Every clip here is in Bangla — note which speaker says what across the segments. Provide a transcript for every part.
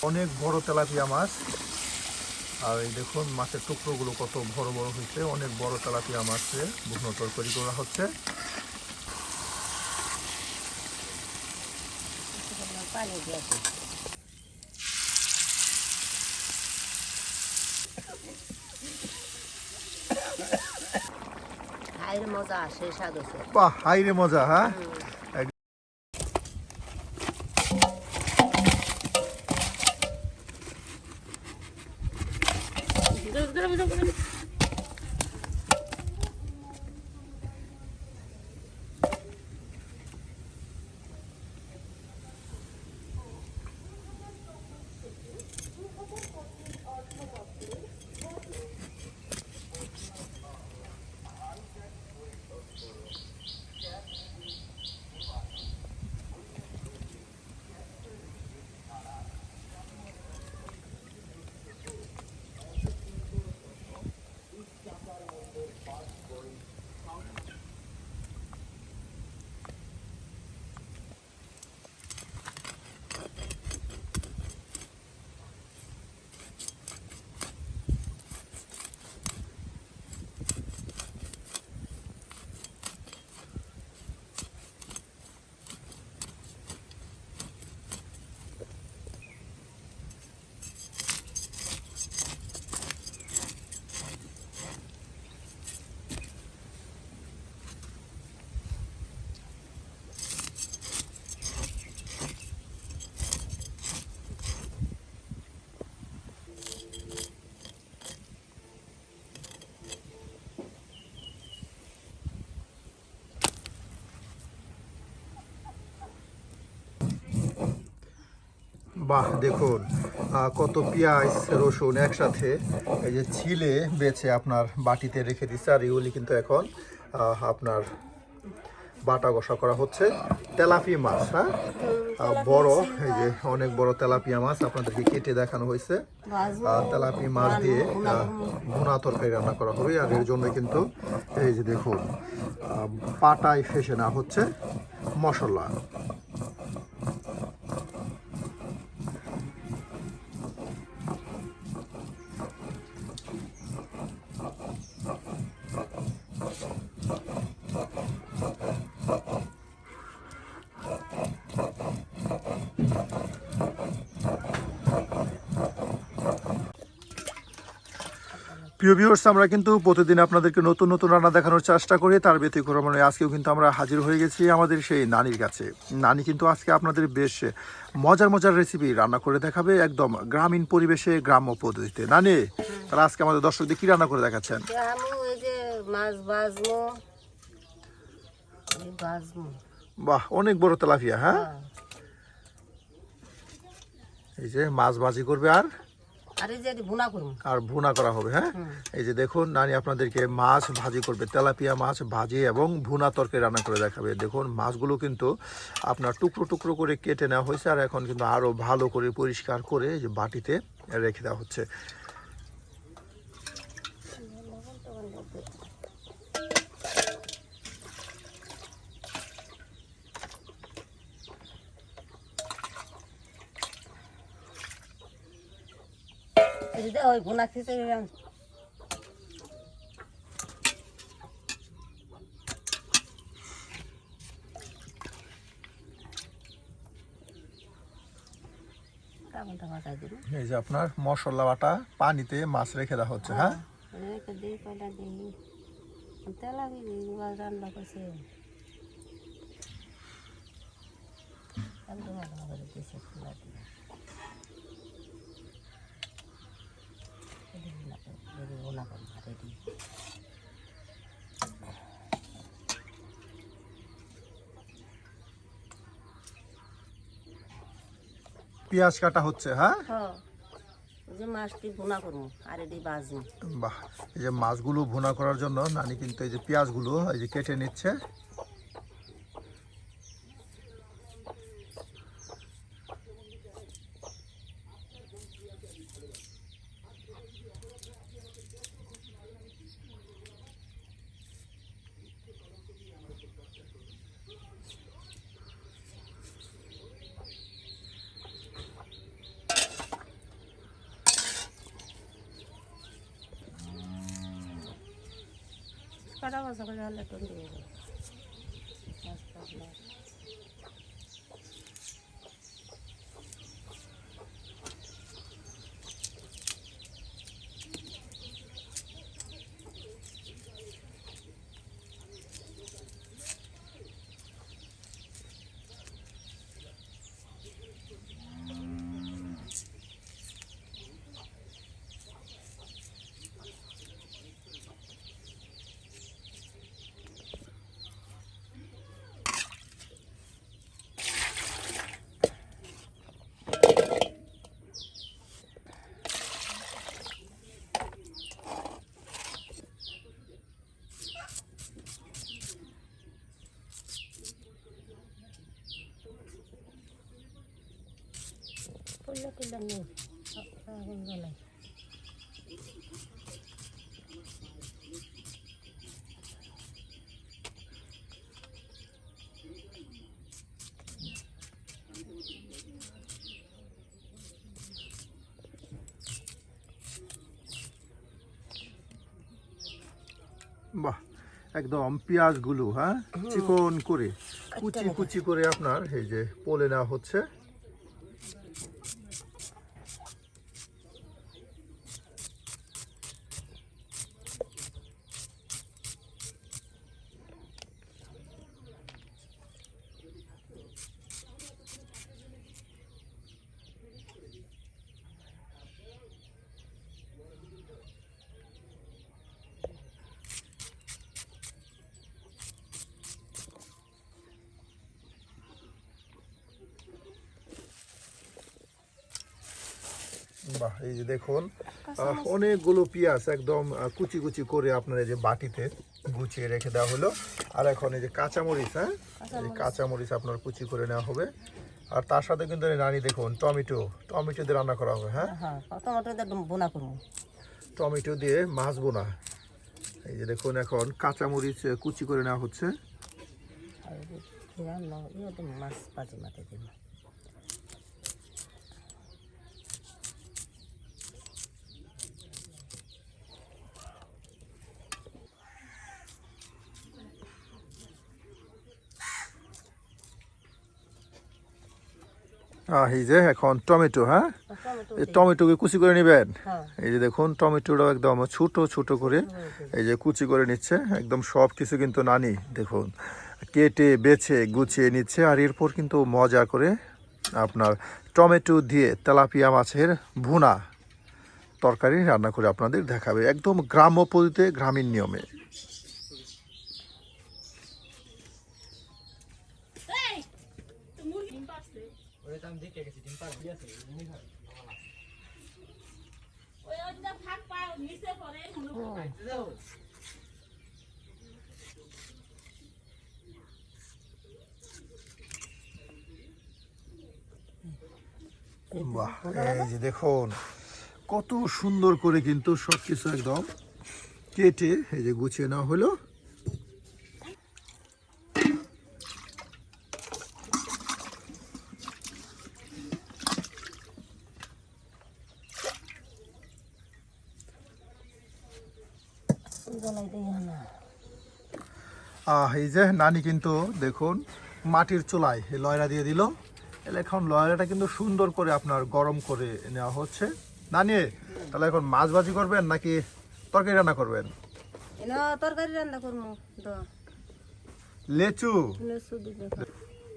Speaker 1: অনেক বড় তেলাপিয়া মাছ। আর এই দেখুন মাছের টুকরোগুলো কত বড় বড় হয়েছে। অনেক বড় তেলাপিয়া মাছে ভুনো তরকারি করা হচ্ছে। বাহ, হাইরে মজা। হ্যাঁ, বাহ দেখুন কত পেঁয়াজ রসুন একসাথে এই যে ছিলে বেছে আপনার বাটিতে রেখে দিচ্ছে। আর এগুলি কিন্তু এখন আপনার বাটা কষা করা হচ্ছে। তেলাপিয়া মাছ, হ্যাঁ, বড়, এই যে অনেক বড় তেলাপিয়া মাছ আপনাদেরকে কেটে দেখানো হয়েছে। তেলাপিয়া মাছ দিয়ে ভুনা তরকারি রান্না করা হবে। আর এর জন্য কিন্তু এই যে দেখুন পাটায় ফেসে না হচ্ছে মশলা। প্রিয় ভিউয়ার্স, আমরা কিন্তু প্রতিদিন আপনাদেরকে নতুন নতুন রান্না দেখানোর চেষ্টা করি। তার ব্যতিক্রম মানে আজকেও কিন্তু আমরা হাজির হয়ে গেছি আমাদের সেই নানির কাছে। নানি কিন্তু আজকে আপনাদের বেশ মজার মজার রেসিপি রান্না করে দেখাবে, একদম গ্রামীণ পরিবেশে গ্রাম্য পদ্ধতিতে। নানি, তাহলে আজকে আমাদের দর্শকদের কি রান্না করে দেখাচ্ছেন? বাহ, অনেক বড় তেলাপিয়া। হ্যাঁ, এই যে মাছ ভাজি করবে আর ভুনা করা হবে। হ্যাঁ, এই যে দেখুন নানি আপনাদেরকে মাছ ভাজি করবে, তেলাপিয়া মাছ ভাজি এবং ভুনা তরকারি রান্না করে দেখাবে। দেখুন মাছগুলো কিন্তু আপনার টুকরো টুকরো করে কেটে নেওয়া হয়েছে। আর এখন কিন্তু আরো ভালো করে পরিষ্কার করে যে বাটিতে রেখে দেওয়া হচ্ছে। এই যে আপনার মশলা বাটা পানিতে মাছ রেখে দেওয়া হচ্ছে। হ্যাঁ, পেঁয়াজ কাটা হচ্ছে। হ্যাঁ, বাহ, এই যে মাছগুলো ভুনা করার জন্য নানি কিন্তু এই যে পেঁয়াজগুলো এই যে কেটে নিচ্ছে।
Speaker 2: বাটা বসা করে হলে তো দিয়ে দেবো। তুলে নেই আগুন জ্বালাই।
Speaker 1: বাহ, একদম পেঁয়াজগুলো হ্যাঁ চিকন করে কুচি কুচি করে আপনার এই যে পোলে নেওয়া হচ্ছে। বাহ, এই যে দেখুন অনেকগুলো পেঁয়াজ একদম কুচি কুচি করে আপনার এই যে বাটিতে গুছিয়ে রেখে দেওয়া হলো। আর এখন এই যে কাঁচামরিচ, হ্যাঁ এই কাঁচামরিচ আপনার কুচি করে নেওয়া হবে। আর তার সাথে কিন্তু এই নানি দেখুন টমেটো দিয়ে রান্না করা হবে। হ্যাঁ টমেটো দিয়ে মাছ বোনা। এই যে দেখুন এখন কাঁচামরিচ কুচি করে নেওয়া হচ্ছে।
Speaker 2: মাছ পাতি মাতে দিব।
Speaker 1: এই যে এখন টমেটো, হ্যাঁ এই টমেটোকে কুচি করে নেবেন। এই যে দেখুন টমেটোটাও একদম ছোট ছোট করে এই যে কুচি করে নিচ্ছে। একদম সব কিছু কিন্তু নানি দেখুন কেটে বেছে গুছিয়ে নিচ্ছে। আর এরপর কিন্তু মজা করে আপনার টমেটো দিয়ে তেলাপিয়া মাছের ভুনা তরকারি রান্না করে আপনাদের দেখাবে একদম গ্রাম্য পদ্ধতিতে, গ্রামীণ নিয়মে। বাহ, এই যে দেখুন কত সুন্দর করে কিন্তু সবকিছু একদম কেটে এই যে গুছিয়ে নেওয়া হলো। এই যে নানি কিন্তু দেখুন মাটির চুলায় লয়রা দিয়ে দিল। এখন লয়রাটা কিন্তু সুন্দর করে আপনার গরম করে নেওয়া হচ্ছে। নানি তাহলে এখন মাছ ভাজি করবেন নাকি তরকারি রান্না করবেন?
Speaker 2: তরকারি রান্না করবো।
Speaker 1: লেচু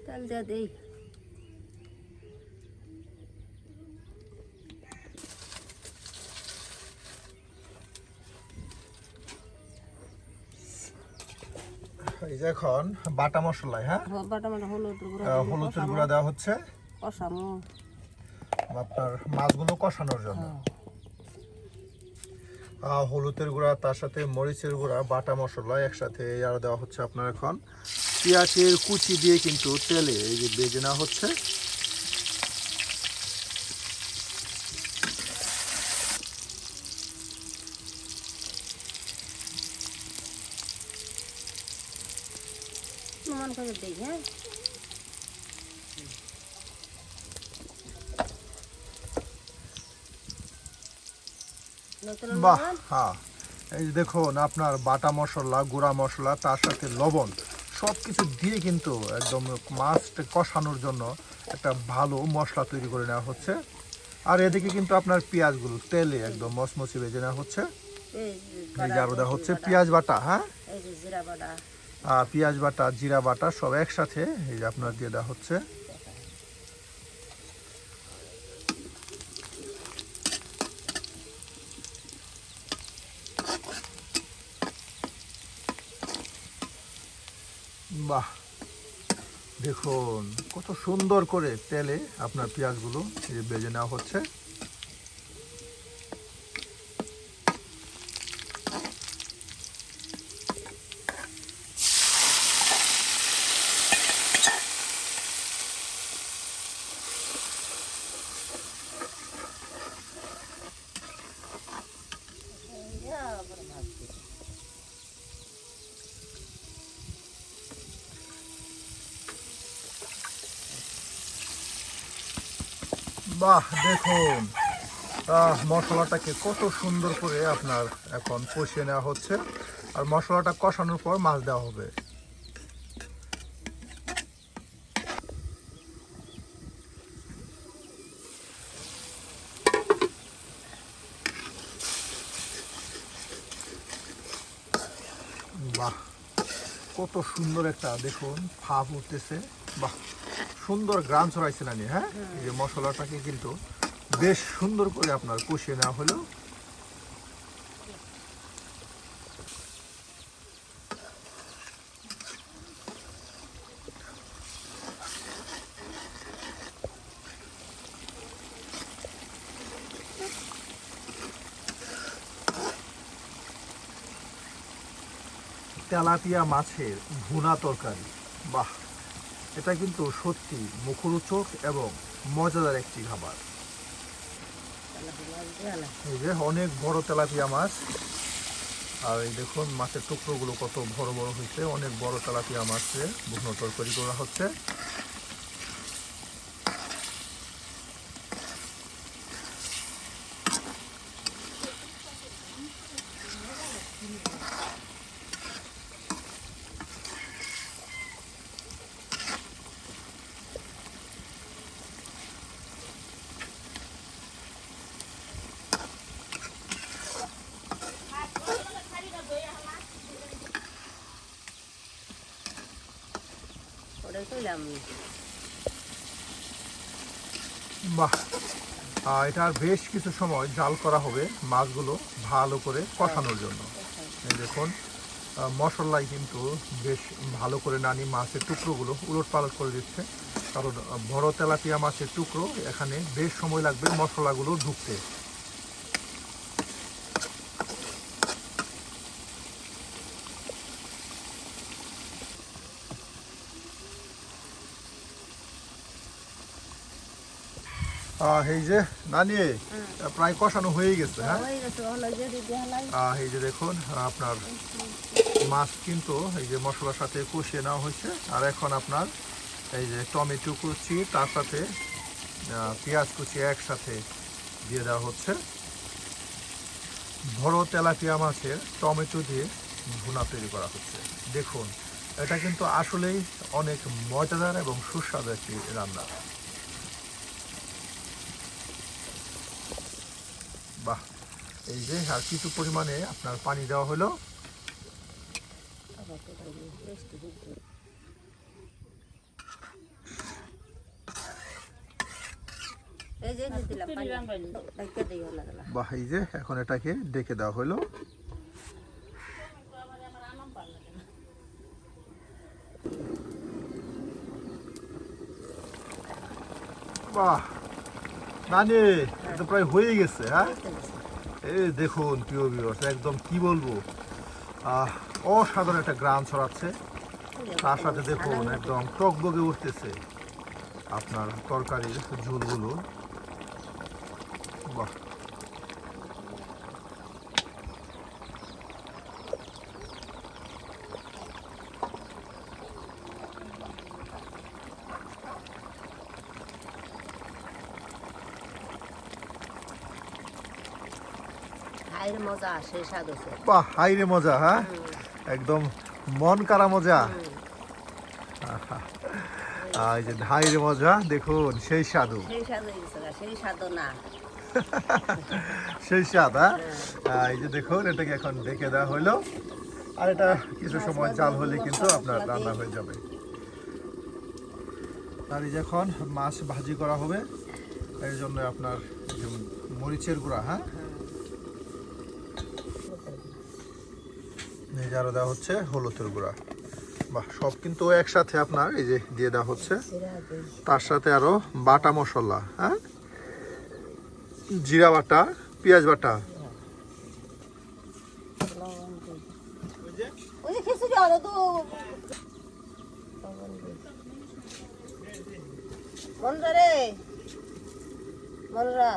Speaker 2: তেল দিয়ে দেই।
Speaker 1: এই যে এখন বাটা মশলায়, হ্যাঁ
Speaker 2: বাটা মানে
Speaker 1: হলুদের গুঁড়া দেওয়া হচ্ছে
Speaker 2: কষামো
Speaker 1: আপনার মাছগুলো কষানোর জন্য। হলুদের গুঁড়া তার সাথে মরিচের গুঁড়া বাটা মশলা একসাথে আর দেওয়া হচ্ছে আপনার। এখন পেঁয়াজের কুচি দিয়ে কিন্তু তেলে এই যে ভেজে নেওয়া হচ্ছে।
Speaker 2: হ্যাঁ
Speaker 1: বাহ, হ্যাঁ এই যে দেখুন আপনার বাটা মশলা, গুঁড়া মশলা, তার সাথে লবণ সব কিছু দিয়ে কিন্তু একদম মাছটা কষানোর জন্য একটা ভালো মশলা তৈরি করে নেওয়া হচ্ছে। আর এদিকে কিন্তু আপনার পেঁয়াজগুলো তেলে একদম মচমচে ভেজে নেওয়া হচ্ছে।
Speaker 2: এই
Speaker 1: এই যে আরো দেওয়া হচ্ছে পেঁয়াজ বাটা, হ্যাঁ,
Speaker 2: এই যে জিরা বাটা।
Speaker 1: পেঁয়াজ বাটা, জিরা বাটা সব একসাথে এই যে আপনার দিয়ে দেওয়া হচ্ছে। বাহ, দেখুন কত সুন্দর করে তেলে আপনার পেঁয়াজগুলো এই যে ভেজে নেওয়া হচ্ছে। বাহ, দেখুন মশলাটাকে কত সুন্দর করে আপনার এখন কষিয়ে নেওয়া হচ্ছে। আর মশলাটা কষানোর পর মাছ দেওয়া হবে। বাহ, কত সুন্দর একটা দেখুন ভাপ উঠতেছে। বাহ, সুন্দর গ্রান ছড়াইছে না নি, হ্যাঁ। এই যে মশলাটাকে কিন্তু বেশ সুন্দর করে আপনার কষিয়ে নেওয়া হলো। তেলাপিয়া মাছের ভুনা তরকারি, বাহ, এটা কিন্তু সত্যি মুখরোচক এবং মজাদার একটি খাবার। এই যে অনেক বড় তেলাপিয়া মাছ, আর এই দেখুন মাছের টুকরোগুলো কত বড় বড় হয়েছে। অনেক বড় তেলাপিয়া মাছের ভুনা তরকারি করা হচ্ছে।
Speaker 2: ওটাই কইলাম।
Speaker 1: বাহ, এটার বেশ কিছু সময় জাল করা হবে মাছগুলো ভালো করে কষানোর জন্য। এই দেখুন মশলাই কিন্তু বেশ ভালো করে নানি মাছের টুকরোগুলো উলট পালট করে দিচ্ছে, কারণ বড় তেলাপিয়া মাছের টুকরো এখানে বেশ সময় লাগবে মশলাগুলো ঢুকতে। এই যে নানি প্রায় কষানো হয়ে গেছে, হ্যাঁ।
Speaker 2: হয়ে গেছে, হলো যে দিদি হালাই।
Speaker 1: এই যে দেখুন আপনার মাছ কিন্তু এই যে মশলার সাথে কষিয়ে নেওয়া হয়েছে। আর এখন আপনার এই যে টমেটো কুচি তার সাথে পেঁয়াজ কুচি একসাথে দিয়ে দেওয়া হচ্ছে। বড় তেলাপিয়া মাছের টমেটো দিয়ে ভুনা তৈরি করা হচ্ছে। দেখুন এটা কিন্তু আসলেই অনেক মজাদার এবং সুস্বাদু একটি রান্না। বাহ, এই যে আর কিছু পরিমাণে আপনার পানি দেওয়া হলো।
Speaker 2: এই যে দিলাম পানি, ঢাকা দিও না দিলা।
Speaker 1: বাহ, এই যে এখন এটাকে ডেকে দেওয়া হলো। বাহ নানি, এটা প্রায় হয়ে গেছে, হ্যাঁ। এই দেখুন প্রিয় ভিউয়ার্স, একদম কি বলবো, অসাধারণ একটা গ্রাম ছড়াচ্ছে। তার সাথে দেখুন একদম টকবগে উঠতেছে আপনার তরকারির ঝোলগুলো। বাহ,
Speaker 2: হাইরে মজা সেই স্বাদ আছে
Speaker 1: বাহ, হাইরে মজা, হ্যাঁ একদম মন কারা মজা। এই যে হাইরে মজা, দেখুন সেই স্বাদু,
Speaker 2: সেই স্বাদ হয়ে গেছে গা, সেই স্বাদ না
Speaker 1: সেই স্বাদ, হ্যাঁ। এই যে দেখুন, এটাকে এখন ঢেকে দেওয়া হলো, আর এটা কিছু সময় জাল হলে কিন্তু আপনার রান্না হয়ে যাবে। আর এই যে এখন মাছ ভাজি করা হবে, এই জন্য আপনার এই যে মরিচের গুঁড়া, হ্যাঁ এই যে আরো দেওয়া হচ্ছে হলুদের গুঁড়া। বাহ, সব কিন্তু একসাথে আপনার এই যে দিয়ে দেওয়া হচ্ছে, তার সাথে আরো বাটা মশলা, হ্যাঁ জিরা বাটা, পেঁয়াজ বাটা।
Speaker 2: ওই যে খিচুড়ি হলো তো মনরা রে মনরা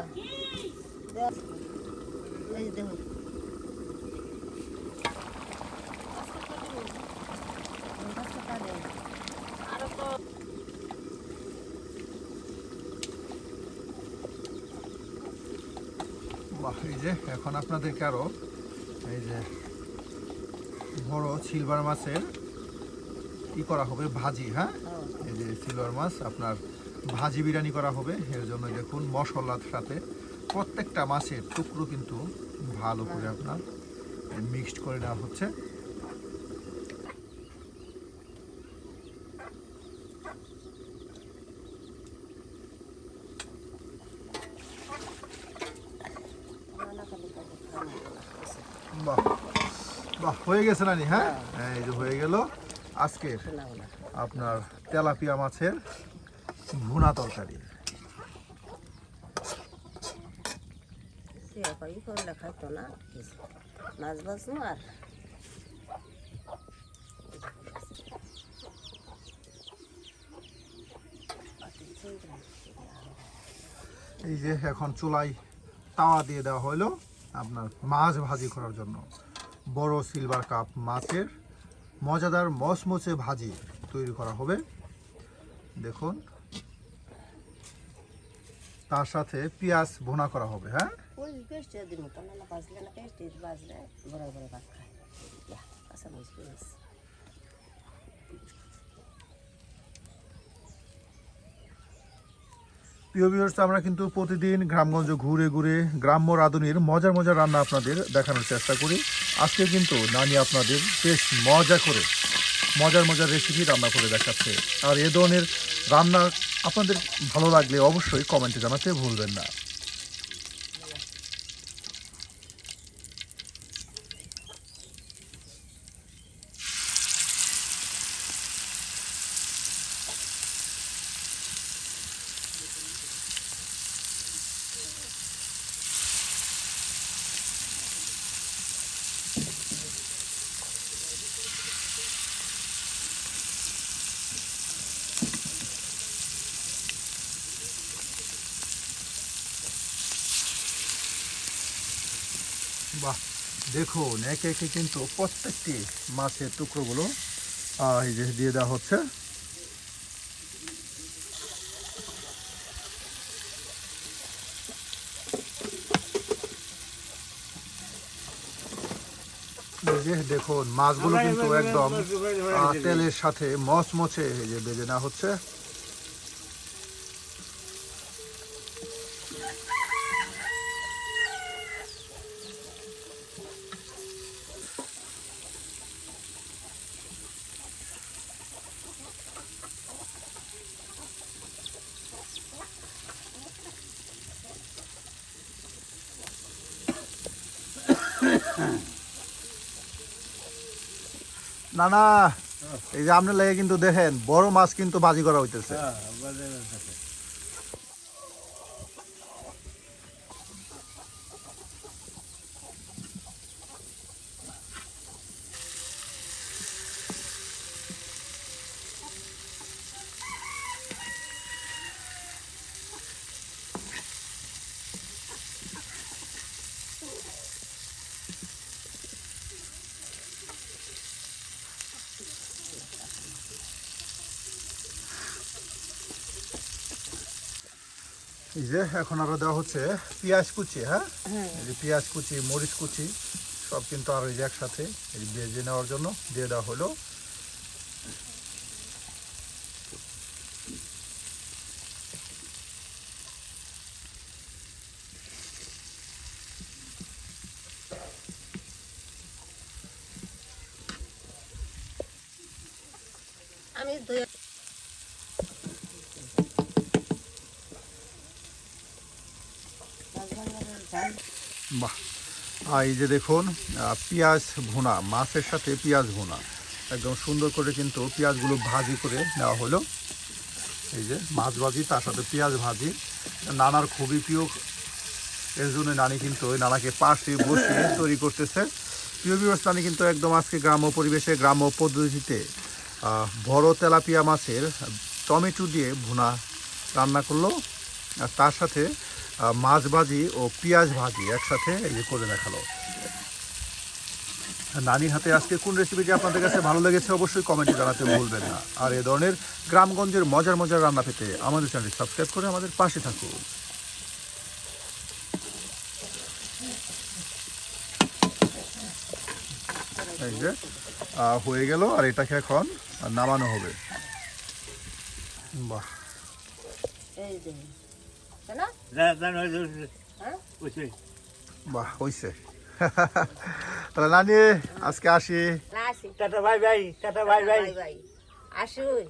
Speaker 2: এই যে দেখুন
Speaker 1: বাহ, এই যে এখন আপনাদেরকে আরো এই যে বড় সিলভার মাছের কি করা হবে, ভাজি, হ্যাঁ এই যে সিলভার মাছ আপনার ভাজি বিরিয়ানি করা হবে। এর জন্য দেখুন মশলার সাথে প্রত্যেকটা মাছের টুকরো কিন্তু ভালো করে আপনার মিক্সড করে নেওয়া হচ্ছে। বাহ বাহ, হয়ে গেছে নানি, হ্যাঁ এই যে হয়ে গেল আজকের আপনার তেলাপিয়া মাছের ভুনা তরকারি।
Speaker 2: ই করলে খাইতো না মাছ বাজনো আর
Speaker 1: এই যে এখন চুলায় তাওয়া দিয়ে দেওয়া হলো আপনার মাছ ভাজি করার জন্য। বড় সিলভার কাপ মাছের মজাদার মচমচে ভাজি তৈরি করা হবে, দেখুন তার সাথে পেঁয়াজ ভুনা করা হবে, হ্যাঁ
Speaker 2: ওই পেস্ট দিন মতো না বাজলে না পেস্ট বাজলে বড় বড় ভাত খায় কাঁচা মরিচ পেঁয়াজ।
Speaker 1: প্রিয় ভিউয়ার্স, আমরা কিন্তু প্রতিদিন গ্রামগঞ্জ ঘুরে ঘুরে গ্রাম্য রাঁধুনির মজার মজার রান্না আপনাদের দেখানোর চেষ্টা করি। আজকে কিন্তু নানি আপনাদের বেশ মজা করে মজার মজার রেসিপি রান্না করে দেখাচ্ছে। আর এ ধরনের রান্না আপনাদের ভালো লাগলে অবশ্যই কমেন্টে জানাতে ভুলবেন না। বাহ, দেখুন একে একে কিন্তু প্রত্যেকটি মাছের টুকরোগুলো এই যে দিয়ে দেওয়া হচ্ছে। এই যে দেখুন মাছগুলো কিন্তু একদম তেলের সাথে মচমচে এই যে ভেজে নেওয়া হচ্ছে। না না, এই যে আপনার লেগে কিন্তু দেখেন বড় মাছ কিন্তু বাজি করা হইতেছে। এই যে এখন আরো দেওয়া হচ্ছে পেঁয়াজ কুচি, হ্যাঁ
Speaker 2: হ্যাঁ
Speaker 1: এই যে পেঁয়াজ কুচি, মরিচ কুচি সব কিন্তু আর এই যে একসাথে এই ভেজে নেওয়ার জন্য দিয়ে দেওয়া হলো।
Speaker 2: আমি দুই ঝাল
Speaker 1: বাহ, আর এই যে দেখুন পেঁয়াজ ভুনা, মাছের সাথে পেঁয়াজ ভুনা একদম সুন্দর করে কিন্তু পেঁয়াজগুলো ভাজি করে নেওয়া হলো। এই যে মাছ ভাজি তার সাথে পেঁয়াজ ভাজি নানার খুবই প্রিয়, এর জন্য নানি কিন্তু ওই নানাকে পাশে বসিয়ে তৈরি করতেছে। প্রিয় বিভাগ, নানি কিন্তু একদম আজকে গ্রাম্য পরিবেশে গ্রাম্য পদ্ধতিতে বড় তেলাপিয়া মাছের টমেটো দিয়ে ভুনা রান্না করলো, আর তার সাথে মাছ ভাজি ও পেঁয়াজ ভাজি একসাথে এই যে করে দেখালো। নানির হাতে আজকে কোন রেসিপিটি আপনাদের কাছে ভালো লেগেছে অবশ্যই কমেন্টে জানাতে ভুলবেন না। আর এ ধরনের গ্রামগঞ্জের মজার মজার রান্না পেতে আমাদের চ্যানেলটি সাবস্ক্রাইব করে আমাদের পাশে থাকুন। এই যে হয়ে গেল, আর এটাকে এখন নামানো হবে। বাহ,
Speaker 2: এই যে শোনো হ্যাঁ
Speaker 1: বাহ হইছে। তাহলে নানি আজকে আসি।
Speaker 2: আসি
Speaker 3: tata bye bye, tata bye bye.
Speaker 2: Bye bye আসুই।